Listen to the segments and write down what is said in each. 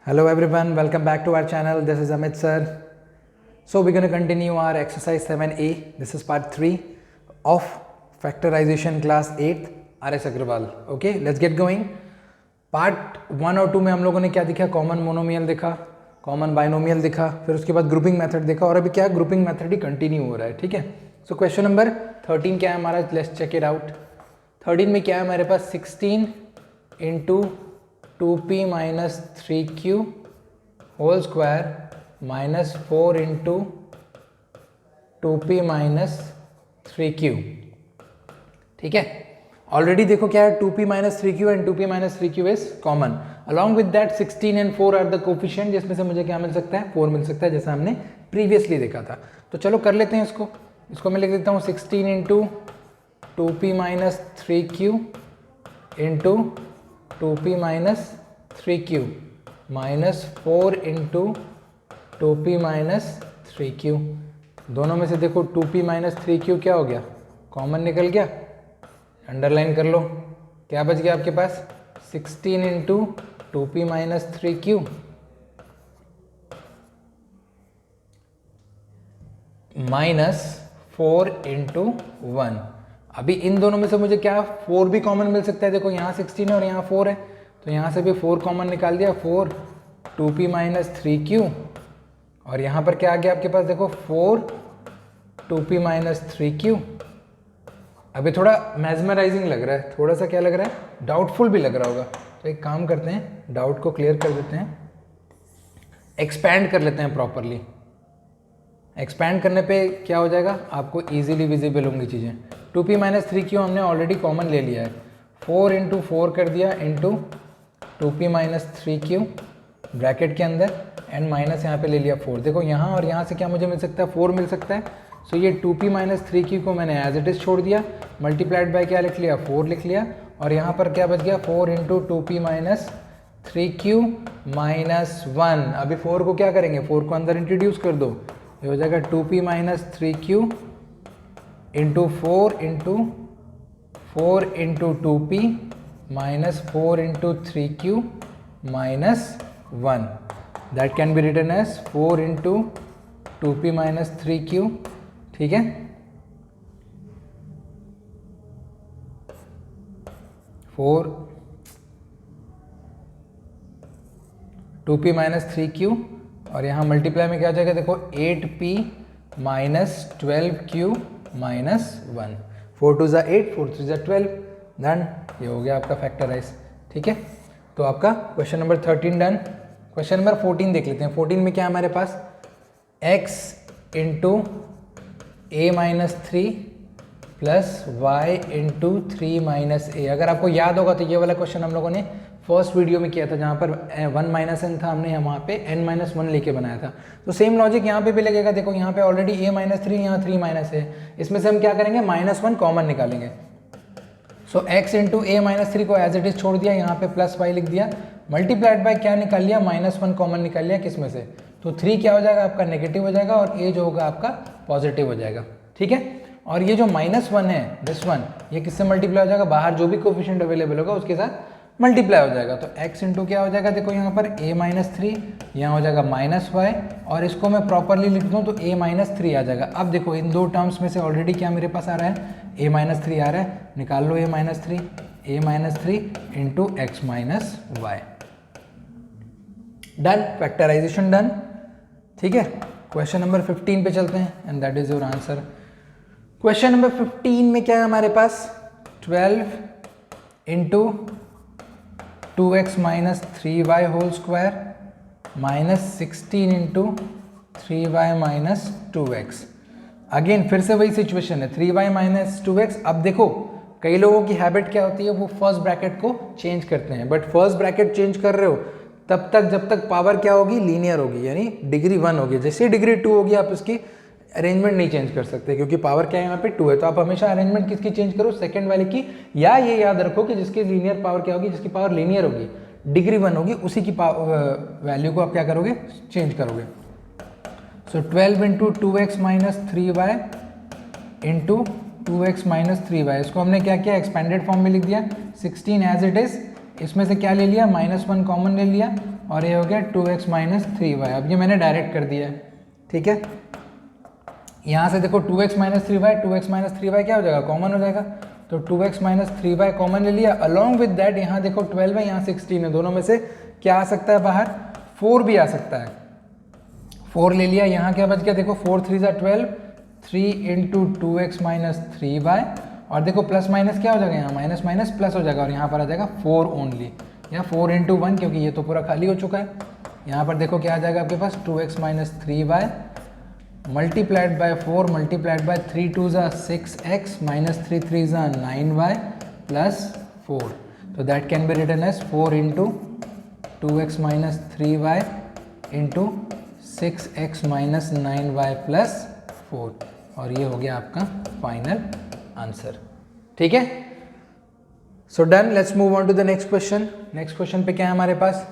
Hello everyone, welcome back to our channel. This is Amit sir. So we're going to continue our exercise 7A. This is part 3 of factorization class 8 RS Agrawal. Okay, let's get going. Part 1 और 2 में हम लोगों ने क्या देखा? Common monomial देखा, common binomial देखा, फिर उसके बाद ग्रुपिंग मेथड देखा और अभी क्या ग्रुपिंग मेथड ही कंटिन्यू हो रहा है. ठीक है. सो क्वेश्चन नंबर 13 क्या है हमारा? Let's check it out. 13 में क्या है हमारे पास? 16 into 2p minus 3q whole square minus 4 into 2p minus 3q. ठीक है. ऑलरेडी देखो क्या है, 2p minus 3q and 2p minus 3q is common. Along with that 16 and 4 are the coefficient, जिसमें से मुझे क्या मिल सकता है? 4 मिल सकता है, जैसा हमने प्रीवियसली देखा था. तो चलो कर लेते हैं इसको मैं लिख देता हूँ 16 into 2p minus 3q into 2p minus 3q minus 4 into 2p minus 3q. दोनों में से देखो 2p माइनस 3q क्या हो गया? कॉमन निकल गया. अंडरलाइन कर लो. क्या बच गया आपके पास? 16 into 2p minus 3q minus 4 into 1. अभी इन दोनों में से मुझे क्या 4 भी कॉमन मिल सकता है. देखो यहाँ 16 है और यहाँ 4 है, तो यहाँ से भी 4 कॉमन निकाल दिया. 4 2p माइनस 3q और यहाँ पर क्या आ गया आपके पास? देखो 4 2p माइनस 3q. अभी थोड़ा मैजमराइजिंग लग रहा है, थोड़ा सा क्या लग रहा है? डाउटफुल भी लग रहा होगा. तो एक काम करते हैं, डाउट को क्लियर कर देते हैं, एक्सपैंड कर लेते हैं प्रॉपरली. एक्सपैंड करने पे क्या हो जाएगा? आपको इजीली विजिबल होंगी चीज़ें. 2p माइनस 3q हमने ऑलरेडी कॉमन ले लिया है. 4 इंटू 4 कर दिया into 2p minus 3q bracket के अंदर एंड माइनस यहाँ पे ले लिया 4. देखो यहाँ और यहाँ से क्या मुझे मिल सकता है? 4 मिल सकता है. सो ये 2p माइनस 3q को मैंने एज इट इज़ छोड़ दिया, मल्टीप्लाइड बाय क्या लिख लिया? 4 लिख लिया. और यहाँ पर क्या बच गया? 4 into 2p minus 3q minus 1. अभी 4 को क्या करेंगे? 4 को अंदर इंट्रोड्यूस कर दो. ये हो जाएगा 2p minus 3q into 4 into 2p minus 4 into 3q minus 1. That can be written as 4 into 2p minus 3q. ठीक है. 4 2p माइनस 3q और यहाँ मल्टीप्लाई में क्या हो जाएगा? देखो 8p minus 12q minus 1. 4 2 8, 4 3 12. Done. ये हो गया आपका फैक्टराइज. ठीक है. तो आपका question number 13 done. Question number 14 देख लेते हैं. 14 में क्या है हमारे पास? x into a minus 3 plus y into 3 minus a. अगर आपको याद होगा तो ये वाला क्वेश्चन हम लोगों ने फर्स्ट वीडियो में किया था, जहाँ पर 1 माइनस एन था, हमने वहाँ पे n माइनस 1 लेके बनाया था. तो सेम लॉजिक यहाँ पे भी लगेगा. देखो यहाँ पे ऑलरेडी a माइनस 3, यहाँ 3 माइनस है. इसमें से हम क्या करेंगे? माइनस 1 कॉमन निकालेंगे. सो x इंटू ए माइनस 3 को एज इट इज छोड़ दिया, यहाँ पे प्लस वाई लिख दिया, मल्टीप्लाइड बाय क्या निकाल लिया? माइनस 1 कॉमन निकाल लिया. किस में से? तो 3 क्या हो जाएगा आपका? नेगेटिव हो जाएगा और a जो होगा आपका पॉजिटिव हो जाएगा. ठीक है. और ये जो माइनस 1 है, दिस 1, ये किससे मल्टीप्लाई हो जाएगा? बाहर जो भी कोफिशिएंट अवेलेबल होगा उसके साथ मल्टीप्लाई हो जाएगा. तो x इंटू क्या हो जाएगा? देखो यहाँ पर a माइनस 3, यहाँ हो जाएगा माइनस वाई, और इसको मैं प्रॉपरली लिख दूँ तो a माइनस 3 आ जाएगा. अब देखो इन दो टर्म्स में से ऑलरेडी क्या मेरे पास आ रहा है? a माइनस 3 आ रहा है. निकाल लो a minus 3 into x minus y. Done. Factorisation done. ठीक है. क्वेश्चन नंबर 15 पे चलते हैं and that is your answer. Question number 15 में क्या है हमारे पास? 12 into 2x minus 3y whole square minus 16 into 3y minus 2x. Again फिर से वही सिचुएशन है, 3y माइनस 2x. अब देखो कई लोगों की हैबिट क्या होती है? वो फर्स्ट ब्रैकेट को चेंज करते हैं. बट फर्स्ट ब्रैकेट चेंज कर रहे हो तब तक जब तक पावर क्या होगी? लीनियर होगी, यानी डिग्री 1 होगी. जैसे डिग्री 2 होगी आप इसकी अरेंजमेंट नहीं चेंज कर सकते, क्योंकि पावर क्या है यहाँ पे? 2 है. तो आप हमेशा अरेंजमेंट किसकी चेंज करो? सेकंड वाले की. या ये याद रखो कि जिसकी लीनियर पावर क्या होगी? जिसकी पावर लीनियर होगी, डिग्री 1 होगी, उसी की वैल्यू को आप क्या करोगे? चेंज करोगे. सो 12 into 2x minus 3y into 2x minus 3y. इसको हमने क्या किया? एक्सपेंडेड फॉर्म में लिख दिया. 16 एज इट इज. इसमें से क्या ले लिया? -1 कॉमन ले लिया और ये हो गया 2x माइनस 3y। अब ये मैंने डायरेक्ट कर दिया है, ठीक है। यहाँ से देखो 2x minus 3y, 2x minus 3y क्या हो जाएगा, कॉमन हो जाएगा। तो 2x माइनस 3y कॉमन ले लिया। अलॉन्ग विद दैट यहाँ देखो 12 है, यहाँ 16 है, दोनों में से क्या आ सकता है बाहर, 4 भी आ सकता है। 4 ले लिया, यहाँ क्या बच गया देखो 4 3 12, 3 इंटू 2x माइनस 3y, और देखो प्लस माइनस क्या हो जाएगा, यहाँ माइनस माइनस प्लस हो जाएगा, और यहाँ पर आ जाएगा 4 ओनली, या 4 इंटू 1, क्योंकि ये तो पूरा खाली हो चुका है। यहाँ पर देखो क्या आ जाएगा आपके पास, 2x minus 3y multiplied by 4 multiplied by 3 2 ज़ा 6x माइनस 3 3 ज़ा 9y प्लस 4। तो that can be written as 4 into 2x minus 3y into 6x minus 9y plus 4, और ये हो गया आपका फाइनल आंसर, ठीक है। So done, let's move on to the next question. Next question पे क्या है हमारे पास,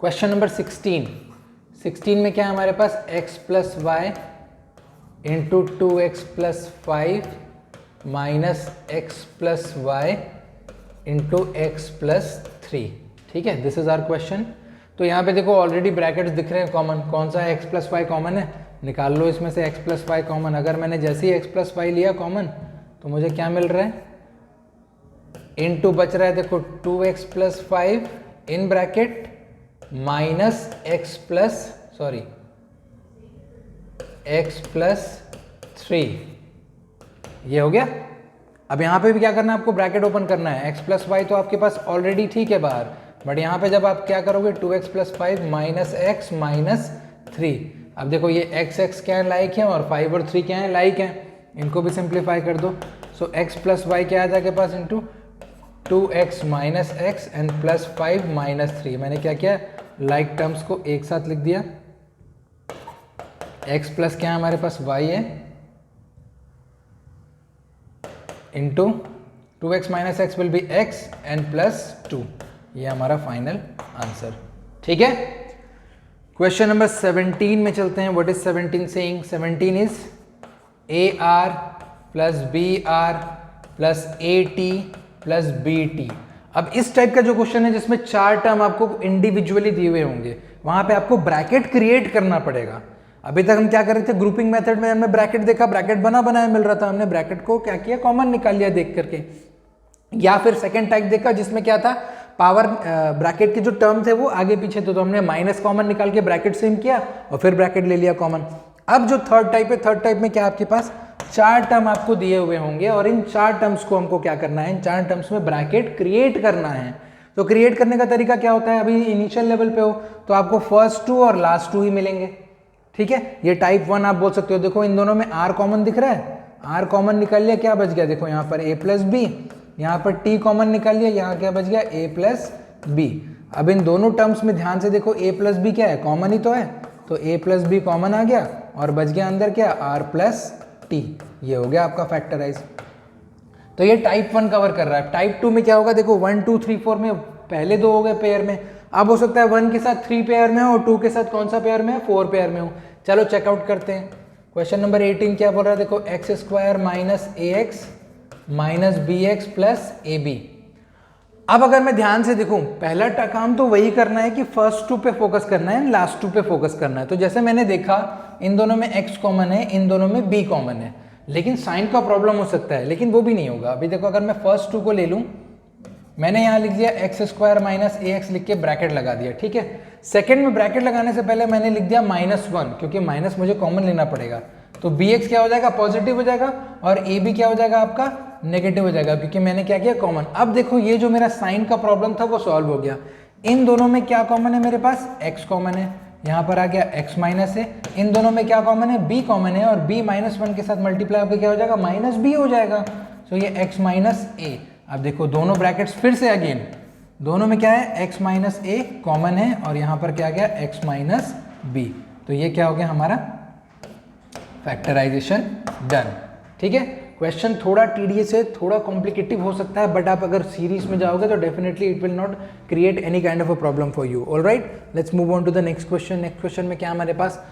क्वेश्चन नंबर 16 में क्या है हमारे पास, x plus y into 2x plus 5 minus x plus y into x plus 3, ठीक है। This is our question. तो यहाँ पे देखो ऑलरेडी ब्रैकेट्स दिख रहे हैं कॉमन, कौन सा है, x प्लस वाई कॉमन है, निकाल लो इसमें से x प्लस वाई कॉमन। अगर मैंने जैसे ही x प्लस वाई लिया कॉमन तो मुझे क्या मिल रहा है, इनटू बच रहा है देखो 2x plus 5 in bracket minus x plus 3, ये हो गया। अब यहाँ पे भी क्या करना है आपको, ब्रैकेट ओपन करना है। x प्लस वाई तो आपके पास ऑलरेडी ठीक है बाहर, बट यहाँ पे जब आप क्या करोगे 2x plus 5 minus x minus 3। अब देखो ये x क्या है, लाइक है, और 5 और 3 क्या है, लाइक है, इनको भी सिंप्लीफाई कर दो। सो x प्लस वाई क्या आ जाएगा पास, into 2x minus x and plus 5 minus 3। मैंने क्या किया, लाइक टर्म्स को एक साथ लिख दिया। x प्लस क्या है हमारे पास, y है, into 2x minus x will be x and plus 2। ये हमारा फाइनल आंसर, ठीक है। क्वेश्चन नंबर 17 में चलते हैं। What is 17 saying, 17 is AR plus BR plus AT plus BT। अब इस टाइप का जो क्वेश्चन है जिसमें 4 टर्म आपको इंडिविजुअली दिए हुए होंगे, वहां पे आपको ब्रैकेट क्रिएट करना पड़ेगा। अभी तक हम क्या कर रहे थे, ग्रुपिंग मेथड में हमने ब्रैकेट देखा, ब्रैकेट बना बनाया मिल रहा था, हमने ब्रैकेट को क्या किया, कॉमन निकाल लिया देख करके। या फिर सेकेंड टाइप देखा जिसमें क्या था, पावर ब्रैकेट के जो टर्म थे वो आगे पीछे थे, तो हमने माइनस कॉमन निकाल के ब्रैकेट सेम किया और फिर ब्रैकेट ले लिया कॉमन। अब जो थर्ड टाइप है, थर्ड टाइप में क्या आपके पास 4 टर्म आपको दिए हुए होंगे, और इन 4 टर्म्स को हमको क्या करना है, इन 4 टर्म्स में ब्रैकेट क्रिएट करना है। तो क्रिएट करने का तरीका क्या होता है, अभी इनिशियल लेवल पे हो तो आपको फर्स्ट 2 और लास्ट 2 ही मिलेंगे, ठीक है। ये टाइप 1 आप बोल सकते हो। देखो इन दोनों में r कॉमन दिख रहा है, r कॉमन निकल लिया, क्या बच गया देखो यहाँ पर a प्लस बी, यहाँ पर t कॉमन निकल लिया, यहाँ क्या बच गया a प्लस बी। अब इन दोनों टर्म्स में ध्यान से देखो a प्लस बी क्या है, कॉमन ही तो है, तो a प्लस बी कॉमन आ गया और बच गया अंदर क्या, r प्लस टी। ये हो गया आपका फैक्टराइज। तो ये टाइप 1 कवर कर रहा है। टाइप 2 में क्या होगा, देखो 1 2 3 4 में पहले 2 हो गए पेयर में, अब हो सकता है 1 के साथ 3 पेयर में हो और 2 के साथ कौन सा पेयर में है, 4 पेयर में हो। चलो चेकआउट करते हैं। क्वेश्चन नंबर 18 क्या बोल रहा है, देखो x square minus a x minus B x plus A b. अब अगर मैं ध्यान से देखूं, पहला काम तो वही करना है कि फर्स्ट 2 पे फोकस करना है, लास्ट 2 पे फोकस करना है। तो जैसे मैंने देखा इन दोनों में x कॉमन है, इन दोनों में b कॉमन है, लेकिन साइन का प्रॉब्लम हो सकता है, लेकिन वो भी नहीं होगा। अभी देखो अगर मैं फर्स्ट 2 को ले लूं, मैंने यहाँ लिख दिया x square minus a x लिख के ब्रैकेट लगा दिया, ठीक है। सेकंड में ब्रैकेट लगाने से पहले मैंने लिख दिया -1, क्योंकि माइनस मुझे कॉमन लेना पड़ेगा। तो बी एक्स क्या हो जाएगा, पॉजिटिव हो जाएगा, और ए बी क्या हो जाएगा आपका, नेगेटिव हो जाएगा, क्योंकि मैंने क्या किया, कॉमन। अब देखो ये जो मेरा साइन का प्रॉब्लम था वो सॉल्व हो गया। इन दोनों में क्या कॉमन है, मेरे पास x कॉमन है, यहाँ पर आ गया x माइनस है। इन दोनों में क्या कॉमन है, b कॉमन है, और b -1 के साथ मल्टीप्लाई होकर क्या हो जाएगा, -b हो जाएगा। सो ये x माइनस a। अब देखो दोनों ब्रैकेट्स फिर से अगेन, दोनों में क्या है, x माइनस a कॉमन है, और यहाँ पर क्या गया, x माइनस b। तो ये क्या हो गया हमारा फैक्टराइजेशन डन, ठीक है। क्वेश्चन थोड़ा टीडियस है, थोड़ा कॉम्प्लिकेटिव हो सकता है, बट आप अगर सीरीज में जाओगे तो definitely it will not create any kind of a problem for you. Alright, let's move on to the next question. Next question में क्या हमारे पास,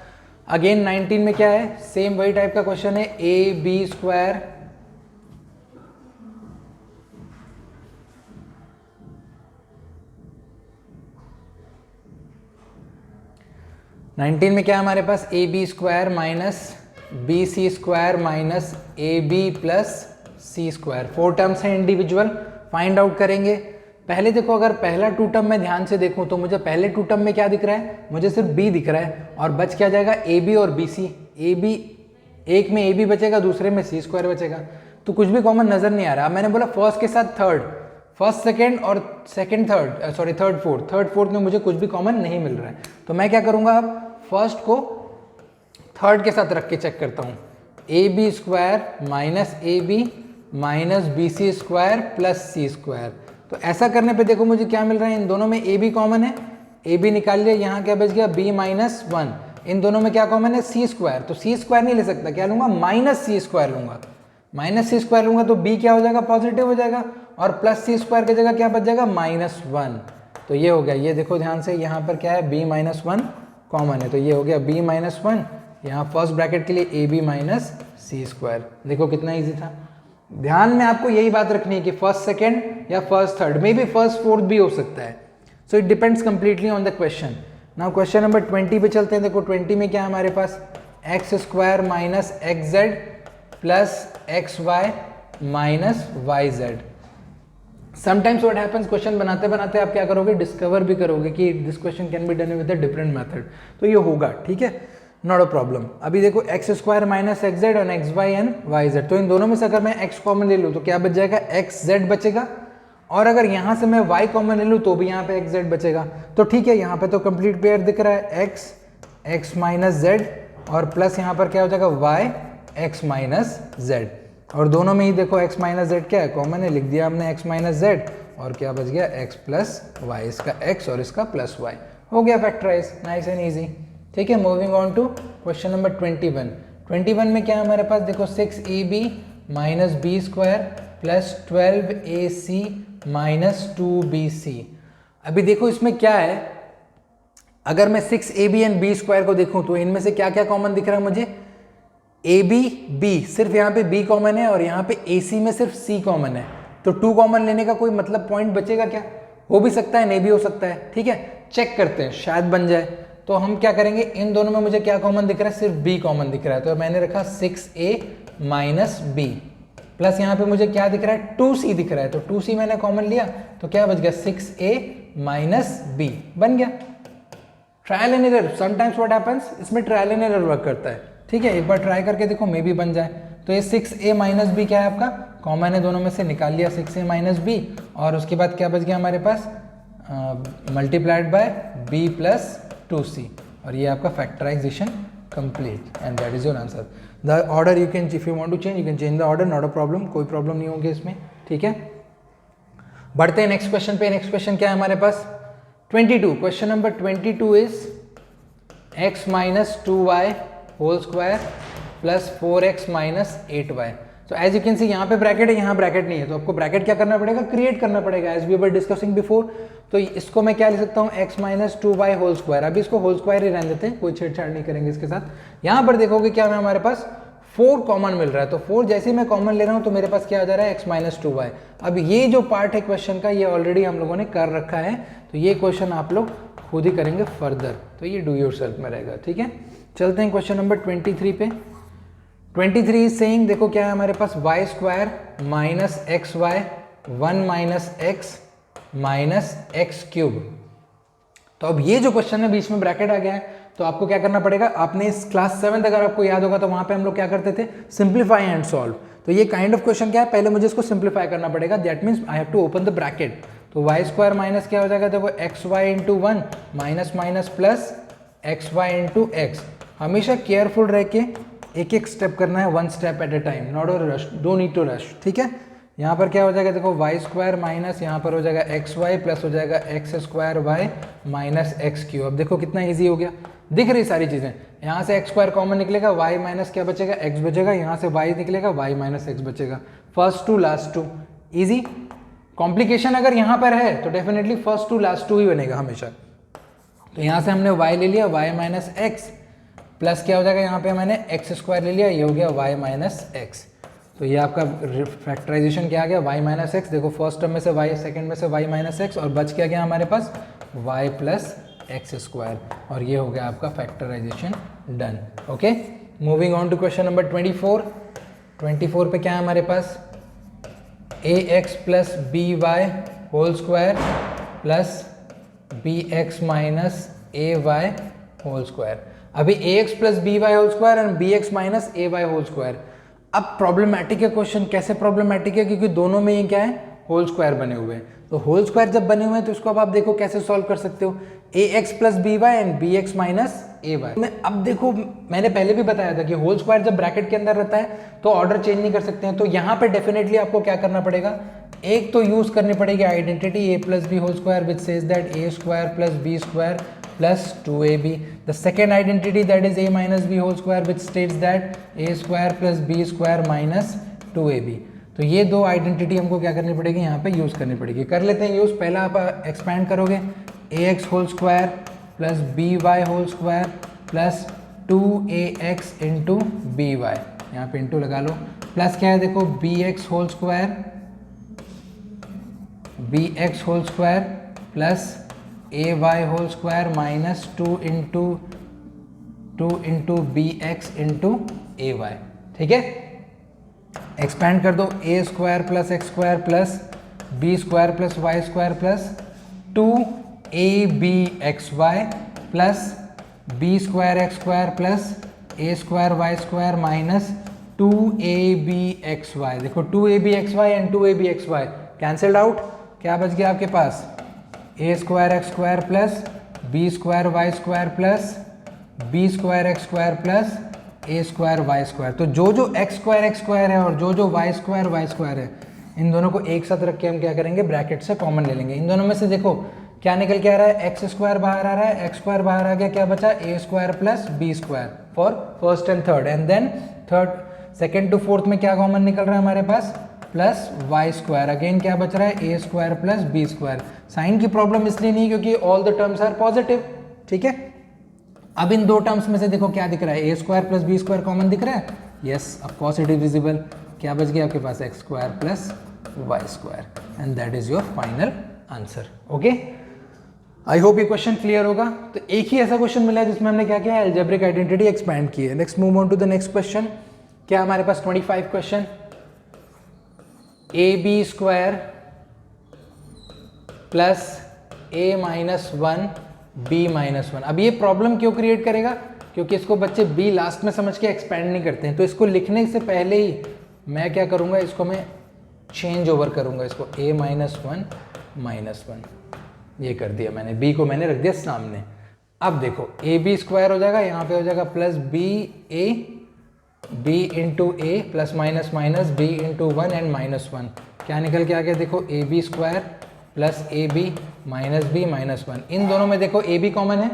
अगेन 19 में क्या है, सेम वही टाइप का क्वेश्चन है, ए बी स्क्वायर 19 में क्या है हमारे पास, A B square minus b c square minus a b plus c square, 4 terms हैं इंडिविजुअल, फाइंड आउट करेंगे। पहले देखो, अगर पहला 2 टर्म में ध्यान से देखूं तो मुझे पहले 2 टर्म में क्या दिख रहा है, मुझे सिर्फ b दिख रहा है, और बच क्या जाएगा, ए बी और बी सी। ए बी, एक में ए बी बचेगा, दूसरे में सी स्क्वायर बचेगा, तो कुछ भी कॉमन नजर नहीं आ रहा। अब मैंने बोला फर्स्ट के साथ थर्ड, फर्स्ट सेकेंड और second third, sorry third fourth, third fourth में मुझे कुछ भी कॉमन नहीं मिल रहा है, तो मैं क्या करूंगा, अब फर्स्ट को थर्ड के साथ रख के चेक करता हूँ। A B square minus a B minus b c square plus c square, तो ऐसा करने पे देखो मुझे क्या मिल रहा है, इन दोनों में ए बी कॉमन है, ए बी निकाल लिया, यहाँ क्या बच गया, बी माइनस 1, इन दोनों में क्या कॉमन है, सी स्क्वायर, तो सी स्क्वायर नहीं ले सकता, क्या लूंगा, माइनस सी स्क्वायर लूंगा, माइनस सी स्क्वायर लूंगा तो बी क्या हो जाएगा, पॉजिटिव हो जाएगा, और प्लस सी स्क्वायर की जगह क्या बच जाएगा, -1, तो ये हो गया। ये देखो ध्यान से, यहाँ पर क्या है, b माइनस 1 कॉमन है, तो ये हो गया b माइनस 1, यहाँ फर्स्ट ब्रैकेट के लिए a B minus c square. देखो कितना ईजी था। ध्यान में आपको यही बात रखनी है कि फर्स्ट सेकेंड या first third, may be first fourth भी हो सकता है, so it depends completely on the question. Now question number 20 पे चलते हैं। देखो 20 में क्या है हमारे पास, x square minus x z plus x y minus y z. Sometimes what happens, question बनाते बनाते आप क्या करोगे, डिस्कवर भी करोगे कि this question can be done with a different method, तो ये होगा, ठीक है, नॉट अ प्रॉब्लम। अभी देखो x square minus x z और x y and y z, तो इन दोनों में से अगर मैं एक्स कॉमन ले लूँ तो क्या बच जाएगा, एक्स जेड बचेगा, और अगर यहाँ से मैं वाई कॉमन ले लूँ तो भी यहाँ पे एक्स जेड बचेगा, तो ठीक है, यहाँ पे तो कंप्लीट पेयर दिख रहा है, एक्स एक्स माइनस जेड और प्लस यहाँ पर क्या हो जाएगा, वाई एक्स माइनस जेड, और दोनों में ही देखो x माइनस जेड क्या है, कॉमन है, लिख दिया हमने x माइनस जेड, और क्या बच गया, x प्लस वाई, इसका x और इसका प्लस वाई, हो गया फैक्टराइज, नाइस एंड इजी, ठीक है। Moving on to question number 21। 21 में क्या है हमारे पास, देखो 6ab minus b square plus 12ac minus 2bc। अभी देखो इसमें क्या है, अगर मैं 6ab एंड बी स्क्वायर को देखूं तो इनमें से क्या क्या कॉमन दिख रहा है मुझे, ए बी बी, सिर्फ यहाँ पे बी कॉमन है, और यहाँ पे ए सी में सिर्फ सी कॉमन है, तो 2 कॉमन लेने का कोई मतलब पॉइंट बचेगा क्या, हो भी सकता है नहीं भी हो सकता है, ठीक है, चेक करते हैं, शायद बन जाए। तो हम क्या करेंगे, इन दोनों में मुझे क्या कॉमन दिख रहा है, सिर्फ बी कॉमन दिख रहा है, तो मैंने रखा 6a माइनस बी, प्लस यहाँ पे मुझे क्या दिख रहा है, 2c दिख रहा है, तो 2c मैंने कॉमन लिया, तो क्या बच गया, 6a माइनस बी, बन गया। Trial and error, sometimes what happens, इसमें ट्रायल एंड एरर वर्क करता है, ठीक है, एक बार ट्राई करके देखो, मे भी बन जाए। तो ये 6a माइनस बी क्या है आपका, कॉमन है, दोनों में से निकाल लिया 6a माइनस बी, और उसके बाद क्या बच गया हमारे पास, multiplied by b plus 2c, और ये आपका factorization complete, and that is your answer. The order you can, if you want to change you can change the order, not a problem, कोई प्रॉब्लम नहीं होगी इसमें, ठीक है। बढ़ते हैं नेक्स्ट क्वेश्चन पे। नेक्स्ट क्वेश्चन क्या है हमारे पास, 22, question number 22 is x minus 2y whole square plus 4x minus 8y। So as you can सी, यहाँ पे ब्रैकेट है, यहाँ ब्रैकेट नहीं है, तो आपको ब्रैकेट क्या करना पड़ेगा, क्रिएट करना पड़ेगा, as we were discussing before. तो इसको मैं क्या लिख सकता हूँ, x minus 2y whole square, अभी इसको होल स्क्वायर ही रहने देते हैं, कोई छेड़छाड़ नहीं करेंगे इसके साथ। यहाँ पर देखोगे क्या है हमारे पास, 4 कॉमन मिल रहा है, तो 4 जैसे ही मैं कॉमन ले रहा हूँ तो मेरे पास क्या आ जा रहा है, x माइनस 2y। अब ये जो पार्ट है क्वेश्चन का, ये ऑलरेडी हम लोगों ने कर रखा है, तो ये क्वेश्चन आप लोग खुद ही करेंगे फर्दर, तो ये डू योरसेल्फ में रहेगा, ठीक है। चलते हैं क्वेश्चन नंबर 23 पे। 23 इज सेइंग, देखो क्या है हमारे पास, y square minus x y 1 minus x minus x cube. तो अब ये जो क्वेश्चन है बीच में ब्रैकेट आ गया है, तो आपको क्या करना पड़ेगा, आपने इस क्लास 7 अगर आपको याद होगा तो वहां पे हम लोग क्या करते थे, सिंप्लीफाई एंड सॉल्व। तो ये काइंड ऑफ क्वेश्चन क्या है, पहले मुझे इसको सिंप्लीफाई करना पड़ेगा, that means I have to open the bracket. तो वाई स्क्वायर माइनस क्या हो जाएगा, देखो x y into 1 minus minus plus x y into x. हमेशा केयरफुल रह के एक एक स्टेप करना है, 1 step at a time, not a rush, don't need to rush, ठीक है। यहाँ पर क्या हो जाएगा, देखो वाई स्क्वायर माइनस यहाँ पर हो जाएगा एक्स वाई प्लस हो जाएगा x square y minus x q. अब देखो कितना ईजी हो गया, दिख रही सारी चीज़ें, यहाँ से एक्स स्क्वायर कॉमन निकलेगा, वाई माइनस क्या बचेगा, एक्स बचेगा, यहाँ से वाई निकलेगा, वाई माइनस एक्स बचेगा, first two last two, easy. Complication अगर यहाँ पर है तो definitely first two last two ही बनेगा हमेशा। तो यहाँ से हमने y ले लिया, y माइनस एक्स प्लस क्या हो जाएगा, यहाँ पे मैंने एक्स स्क्वायर ले लिया, ये हो गया y माइनस एक्स। तो ये आपका फैक्टराइजेशन क्या आ गया, y माइनस एक्स। देखो फर्स्ट टर्म में से y, सेकंड में से y माइनस एक्स, और बच क्या गया हमारे पास y प्लस एक्स स्क्वायर, और ये हो गया आपका factorization done. Okay, moving on to question number 24। 24 पे क्या है हमारे पास, a x plus b y whole square plus b x minus A y whole square. अभी a x plus b y whole square and b x minus A y whole square. अब problematic है क्वेश्चन, कैसे problematic है, क्योंकि दोनों में ये क्या है, होल स्क्वायर बने हुए हैं। तो होल स्क्वायर जब बने हुए हैं तो इसको अब आप देखो कैसे सॉल्व कर सकते हो, a x plus b y and b x minus A y. अब देखो मैंने पहले भी बताया था कि होल स्क्वायर जब ब्रैकेट के अंदर रहता है तो ऑर्डर चेंज नहीं कर सकते हैं। तो यहाँ पे डेफिनेटली आपको क्या करना पड़ेगा, एक तो यूज करनी पड़ेगी identity a plus b whole square which says that a square plus b square plus 2ab. The second identity, that is a minus b whole square, which states that a square plus b square minus 2ab. तो ये दो identity हमको क्या करनी पड़ेगी, यहाँ पे use करनी पड़ेगी। कर लेते हैं यूज़। पहला आप एक्सपैंड करोगे, a x whole square plus b y whole square plus 2ax into b y, यहाँ पे इंटू लगा लो, प्लस क्या है देखो b x whole square plus a y whole square minus 2 into b x into a y. ठीक है, expand कर दो, a square plus x square plus b square plus y square plus 2abxy plus b square x square plus a square y square minus 2abxy। देखो 2abxy and 2abxy cancelled out, क्या बच गया आपके पास, a square x square plus b square y square plus b square x square plus a square y square. तो जो जो x square है और जो जो वाई स्क्वायर है, इन दोनों को एक साथ रख के हम क्या करेंगे, ब्रैकेट से कॉमन ले लेंगे। इन दोनों में से देखो क्या निकल के आ रहा है, एक्स स्क्वायर बाहर आ रहा है, एक्स स्क्वायर बाहर आ गया, क्या बचा, a square plus b square for first and third, and then third second to fourth में क्या कॉमन निकल रहा है हमारे पास, प्लस वाई स्क्वायर। अगेन क्या बच रहा है, a square plus b square. Sign की प्रॉब्लम इसलिए नहीं क्योंकि all the terms are positive. ठीक है, अब इन दो टर्म्स में से देखो क्या दिख रहा है, a square plus b square common दिख रहा है, yes of course it is visible. क्या बच गया आपके पास, x square plus y square, and that is your final answer. Okay, I hope ये क्वेश्चन क्लियर होगा। तो एक ही ऐसा क्वेश्चन मिला है जिसमें हमने क्या किया है, अलजेब्रिक आइडेंटिटी एक्सपैंड की है। Next move on to the next question. क्या हमारे पास 25 question, a B square plus a minus 1 b minus 1। अब ये प्रॉब्लम क्यों क्रिएट करेगा, क्योंकि इसको बच्चे बी लास्ट में समझ के एक्सपैंड नहीं करते हैं। तो इसको लिखने से पहले ही मैं क्या करूँगा, इसको मैं चेंज ओवर करूँगा, इसको ए माइनस 1 माइनस 1 ये कर दिया मैंने, बी को मैंने रख दिया सामने। अब देखो ए बी स्क्वायर हो जाएगा, यहाँ पे हो जाएगा plus B A B into A plus minus minus B into 1 and minus 1। क्या निकल के आ गया देखो, A B square plus A B minus B minus 1। इन दोनों में देखो ए बी कॉमन है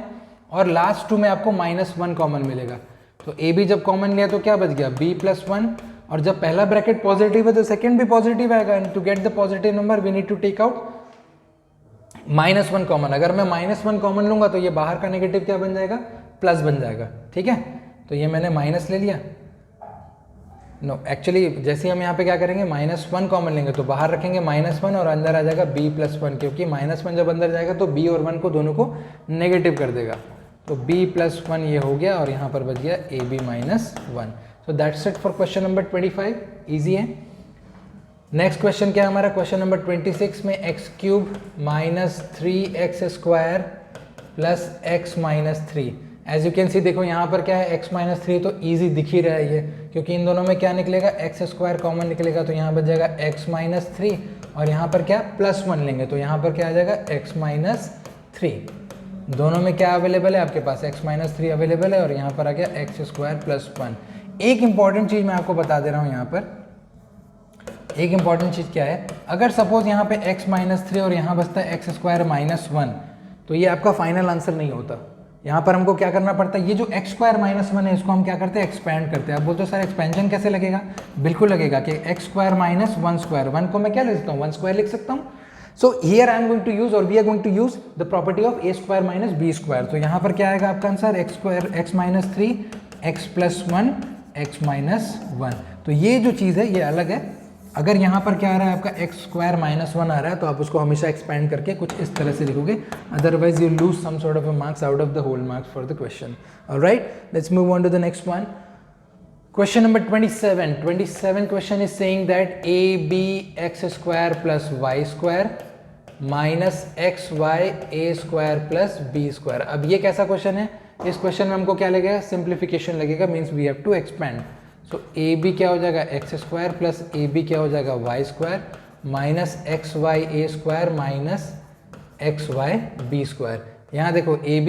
और लास्ट टू में आपको माइनस 1 कॉमन मिलेगा। तो ए बी जब कॉमन लिया तो क्या बच गया, बी प्लस 1, और जब पहला ब्रैकेट पॉजिटिव है तो सेकेंड भी पॉजिटिव आएगा। And to get the positive number we need to take out minus 1 common. अगर मैं माइनस 1 कॉमन लूंगा तो ये बाहर का नेगेटिव क्या बन जाएगा, प्लस बन जाएगा। ठीक है, तो ये मैंने माइनस ले लिया, नो एक्चुअली जैसे हम यहाँ पे क्या करेंगे, माइनस 1 कॉमन लेंगे तो बाहर रखेंगे माइनस 1 और अंदर आ जाएगा b प्लस 1, क्योंकि माइनस 1 जब अंदर जाएगा तो b और 1 को दोनों को नेगेटिव कर देगा। तो b प्लस 1 ये हो गया और यहाँ पर बच गया A B minus 1। So that's it for question number 25, easy है। नेक्स्ट क्वेश्चन क्या है हमारा, क्वेश्चन नंबर 26 में X cube minus 3x square plus X minus 3। As you can see देखो यहाँ पर क्या है, x माइनस 3 तो ईजी दिख ही रहा है ये, क्योंकि इन दोनों में क्या निकलेगा, एक्स स्क्वायर कॉमन निकलेगा तो यहाँ बच जाएगा x माइनस 3, और यहाँ पर क्या प्लस 1 लेंगे तो यहाँ पर क्या आ जाएगा x माइनस 3। दोनों में क्या अवेलेबल है आपके पास, x माइनस 3 अवेलेबल है और यहाँ पर आ गया एक्स स्क्वायर प्लस 1। एक इंपॉर्टेंट चीज़ मैं आपको बता दे रहा हूँ यहाँ पर, एक इंपॉर्टेंट चीज़ क्या है, अगर सपोज यहाँ पे x माइनस 3 और यहाँ बचता है एक्स स्क्वायर माइनस 1, तो ये आपका फाइनल आंसर नहीं होता। यहाँ पर हमको क्या करना पड़ता है, ये जो एक्स स्क्वायर माइनस 1 है इसको हम क्या करते हैं, एक्सपैंड करते हैं। आप बोलते हो सर एक्सपेंशन कैसे लगेगा, बिल्कुल लगेगा कि एक्स स्क्वायर माइनस 1 स्क्वायर, 1 को मैं क्या लिख सकता हूँ, 1 स्क्वायर लिख सकता हूँ। So here I am going to use और we are going to use the property of a square minus b square. तो यहाँ पर क्या आएगा आपका answer, x square x minus 3 x plus 1 x minus 1। तो ये जो चीज़ है ये अलग है, अगर यहाँ पर क्या आ रहा है आपका एक्स स्क्वायर माइनस 1 आ रहा है तो आप उसको हमेशा एक्सपेंड करके कुछ इस तरह से लिखोगे, otherwise you lose some sort of marks out of the whole marks for the question. Alright, let's move on to the next one. Question number 27. 27 question is saying that abx square plus y square minus xy a square plus b square. अब ये कैसा question है? इस question में हमको क्या लगेगा? Simplification लगेगा, means we have to expand. So A B क्या हो जाएगा? एक्स स्क्वायर प्लस ए बी क्या हो जाएगा? Y square minus x Y A square minus x Y B square. यहाँ देखो ए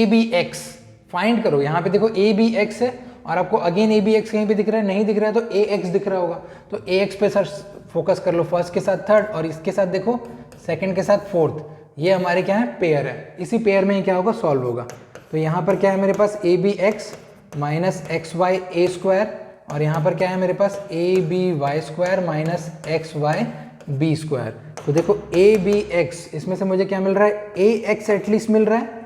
बी एक्स फाइंड करो. यहाँ पे देखो ए बी एक्स है और आपको अगेन ए बी एक्स कहीं पे दिख रहा है, नहीं दिख रहा है तो ए एक्स दिख रहा होगा. तो ए एक्स पे सर फोकस कर लो, फर्स्ट के साथ थर्ड और इसके साथ देखो सेकंड के साथ फोर्थ. ये हमारे क्या है? पेयर है. इसी पेयर में ही क्या होगा? सॉल्व होगा. तो यहाँ पर क्या है मेरे पास? ए B x minus x Y A square और यहाँ पर क्या है मेरे पास? ए B Y square minus x Y B square. तो देखो ए बी एक्स, इसमें से मुझे क्या मिल रहा है? ए एक्स एटलीस्ट मिल रहा है,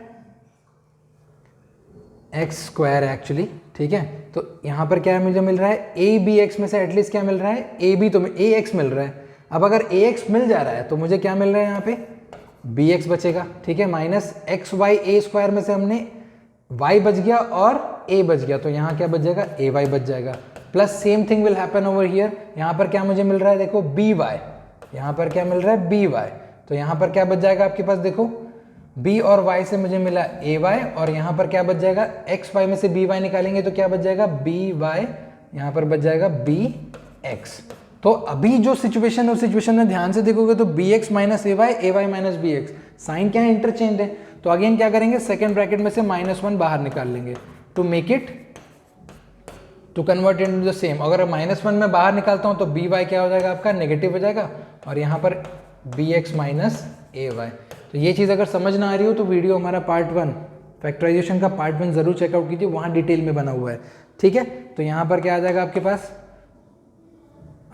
एक्स स्क्वायर एक्चुअली, ठीक है. तो यहाँ पर क्या मुझे मिल रहा है? ए बी एक्स में से एटलीस्ट क्या मिल रहा है? ए बी, तो ए एक्स मिल रहा है. अब अगर ए एक्स मिल जा रहा है तो मुझे क्या मिल रहा है यहाँ पे? बी एक्स बचेगा, ठीक है. Minus x Y A square में से हमने वाई बच गया और ए बच गया, तो यहाँ क्या बच जाएगा? ए वाई बच जाएगा. Plus same thing will happen over here. यहाँ पर क्या मुझे मिल रहा है? देखो बी वाई, यहाँ पर क्या मिल रहा है? B Y. तो यहाँ पर क्या बच जाएगा आपके पास? देखो b और y से मुझे मिला a y और यहाँ पर क्या बच जाएगा? x y में से b y निकालेंगे तो क्या बच जाएगा? b y, यहाँ पर बच जाएगा b x. तो अभी जो सिचुएशन है उस सिचुएशन में ध्यान से देखोगे तो बी एक्स माइनस ए Y minus B X, sign क्या है? इंटरचेंज है. तो अगेन क्या करेंगे? सेकेंड ब्रैकेट में से -1 बाहर निकाल लेंगे to make it, to convert into the same. अगर -1 में बाहर निकालता हूँ तो बी वाई क्या हो जाएगा आपका? नेगेटिव हो जाएगा और यहाँ पर बी एक्स माइनस ए वाई. तो ये चीज़ अगर समझ ना आ रही हो तो वीडियो हमारा पार्ट 1 फैक्टराइजेशन का पार्ट 1 जरूर चेकआउट कीजिए, वहाँ डिटेल में बना हुआ है, ठीक है. तो यहाँ पर क्या आ जाएगा आपके पास?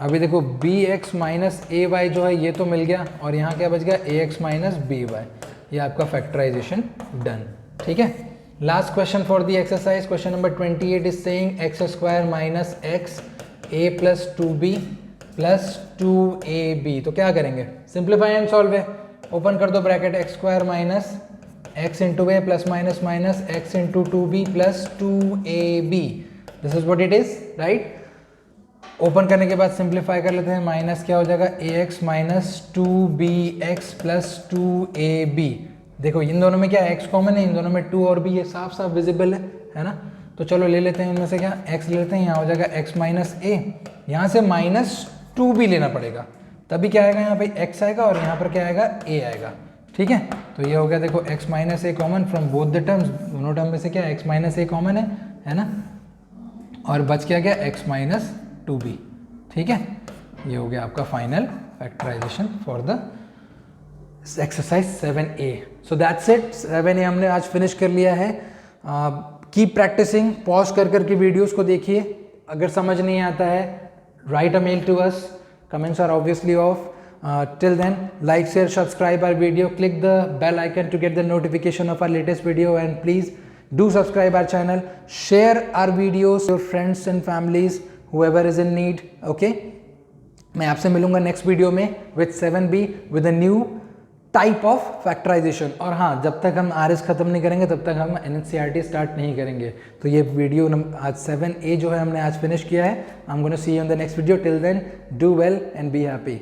अभी देखो बी एक्स माइनस ए वाई जो है ये तो मिल गया और यहाँ क्या बच गया? ए एक्स माइनस बी वाई. ये आपका फैक्टराइजेशन डन, ठीक है. Last question for the exercise, question number 28 is saying x square minus x A plus 2b plus 2ab. तो क्या करेंगे? सिंप्लीफाई एंड सॉल्व है. ओपन कर दो bracket, x square minus x into A plus minus minus x into 2b plus 2ab. This is what it is, right. Open करने के बाद simplify कर लेते हैं. माइनस क्या हो जाएगा? A x minus 2bx plus 2ab. देखो इन दोनों में क्या है? एक्स कॉमन है, इन दोनों में 2 और b है, साफ साफ विजिबल है ना. तो चलो ले लेते हैं इनमें से क्या? x ले लेते हैं. यहाँ हो जाएगा x माइनस ए, यहाँ से माइनस 2b लेना पड़ेगा, तभी क्या आएगा? यहाँ पे x आएगा और यहाँ पर क्या आएगा? a आएगा, ठीक है. तो ये हो गया देखो x minus A common from both the terms. दोनों टर्म में से क्या? x माइनस ए कॉमन है ना. और बच क्या गया? x माइनस 2b, ठीक है. ये हो गया आपका final factorisation for the exercise 7a. So that's it. 7a हमने आज फिनिश कर लिया है. कीप प्रैक्टिसिंग, पॉज कर करके वीडियोस को देखिए. अगर समझ नहीं आता है, write a mail to us. Comments are obviously off. Till then, like, share, subscribe our video. Click the bell icon to get the notification of our latest video. And please do subscribe our channel. Share our videos to your friends and families, whoever is in need. Okay? मैं आपसे मिलूंगा next video में with 7b with a new type of factorisation. और हाँ, जब तक हम R S खत्म नहीं करेंगे तब तक हम NCERT स्टार्ट नहीं करेंगे. तो ये वीडियो आज 7a जो है हमने आज फिनिश किया है. I am gonna see you in the next video. Till then do well and be happy.